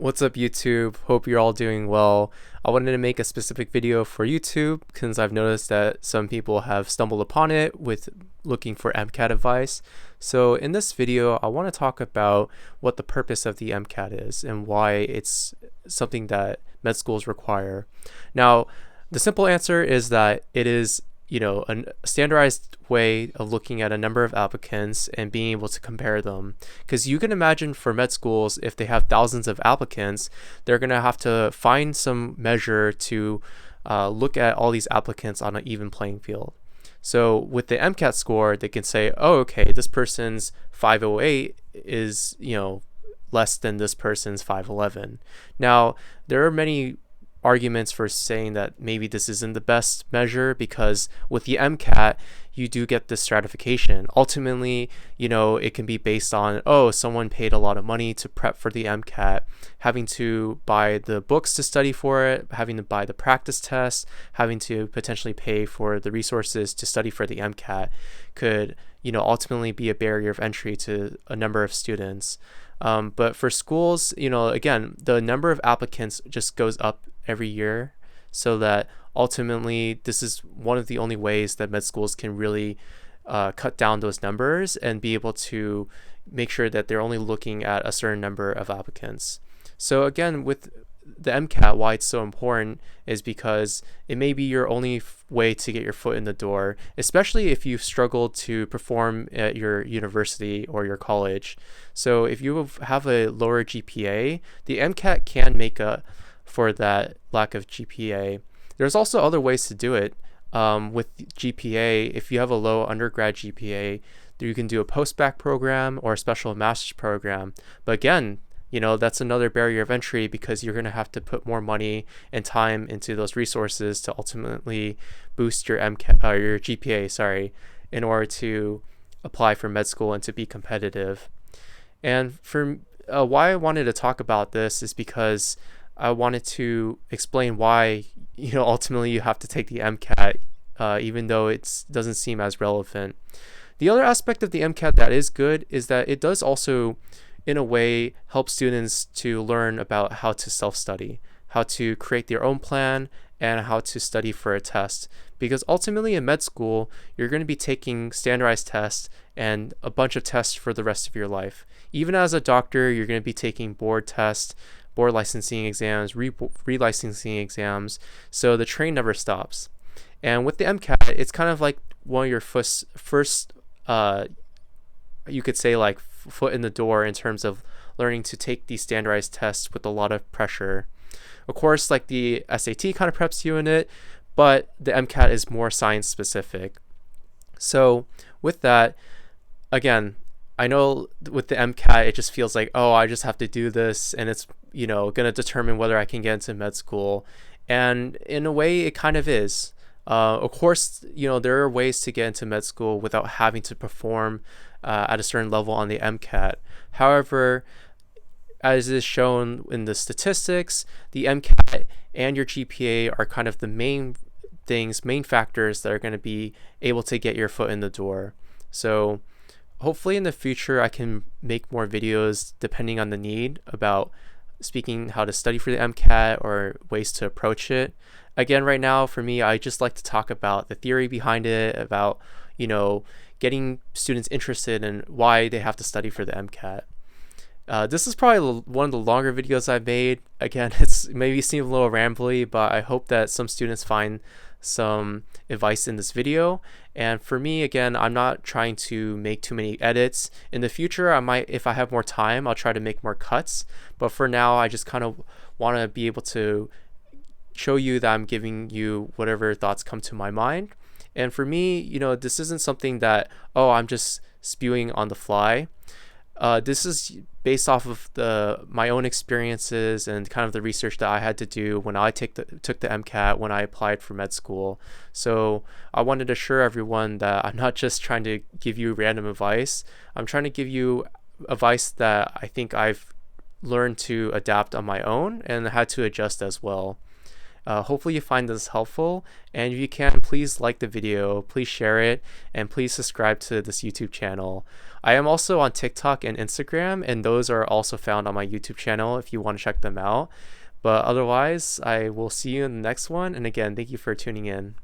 What's up, YouTube? Hope you're all doing well. I wanted to make a specific video for YouTube because I've noticed that some people have stumbled upon it with looking for MCAT advice. So in this video, I want to talk about what the purpose of the MCAT is and why it's something that med schools require. Now, the simple answer is that it is a standardized way of looking at a number of applicants and being able to compare them. Because you can imagine for med schools, if they have thousands of applicants, they're going to have to find some measure to look at all these applicants on an even playing field. So with the MCAT score, they can say, oh, okay, this person's 508 is, less than this person's 511. Now, there are many arguments for saying that maybe this isn't the best measure, because with the MCAT you do get this stratification. Ultimately, it can be based on, oh, someone paid a lot of money to prep for the MCAT, having to buy the books to study for it, having to buy the practice tests, having to potentially pay for the resources to study for the MCAT could ultimately be a barrier of entry to a number of students. But for schools, again, the number of applicants just goes up every year, so that ultimately this is one of the only ways that med schools can really cut down those numbers and be able to make sure that they're only looking at a certain number of applicants. So again, with the MCAT, why it's so important is because it may be your only way to get your foot in the door, especially if you've struggled to perform at your university or your college. So if you have a lower GPA, the MCAT can make up for that lack of GPA. There's also other ways to do it. With GPA, if you have a low undergrad GPA, you can do a post-bac program or a special master's program. But again, that's another barrier of entry, because you're going to have to put more money and time into those resources to ultimately boost your your GPA, in order to apply for med school and to be competitive. And for why I wanted to talk about this is because I wanted to explain why ultimately you have to take the MCAT, even though it doesn't seem as relevant. The other aspect of the MCAT that is good is that it does also, in a way, help students to learn about how to self-study, how to create their own plan, and how to study for a test. Because ultimately in med school, you're going to be taking standardized tests and a bunch of tests for the rest of your life. Even as a doctor, you're going to be taking board tests, board licensing exams, re-licensing exams, so the train never stops. And with the MCAT, it's kind of like one of your first you could say, like, foot in the door in terms of learning to take these standardized tests with a lot of pressure. Of course, like, the SAT kind of preps you in it, but the MCAT is more science specific. So with that, again, I know with the MCAT, it just feels like, oh, I just have to do this, and it's, going to determine whether I can get into med school. And in a way, it kind of is. Of course, there are ways to get into med school without having to perform at a certain level on the MCAT. However, as is shown in the statistics, the MCAT and your GPA are kind of the main factors that are going to be able to get your foot in the door. So hopefully in the future, I can make more videos depending on the need about speaking how to study for the MCAT or ways to approach it. Again, right now for me, I just like to talk about the theory behind it, about getting students interested in why they have to study for the MCAT. This is probably one of the longer videos I've made. Again, it's maybe seem a little rambly, but I hope that some students find some advice in this video. And for me, again, I'm not trying to make too many edits. In the future, I might, if I have more time, I'll try to make more cuts. But for now, I just kind of want to be able to show you that I'm giving you whatever thoughts come to my mind. And for me, this isn't something that, oh, I'm just spewing on the fly. This is based off of my own experiences and kind of the research that I had to do when I took the MCAT when I applied for med school. So I wanted to assure everyone that I'm not just trying to give you random advice. I'm trying to give you advice that I think I've learned to adapt on my own and had to adjust as well. Hopefully you find this helpful, and if you can, please like the video, please share it, and please subscribe to this YouTube channel. I am also on TikTok and Instagram, and those are also found on my YouTube channel if you want to check them out. But otherwise, I will see you in the next one. And again, thank you for tuning in.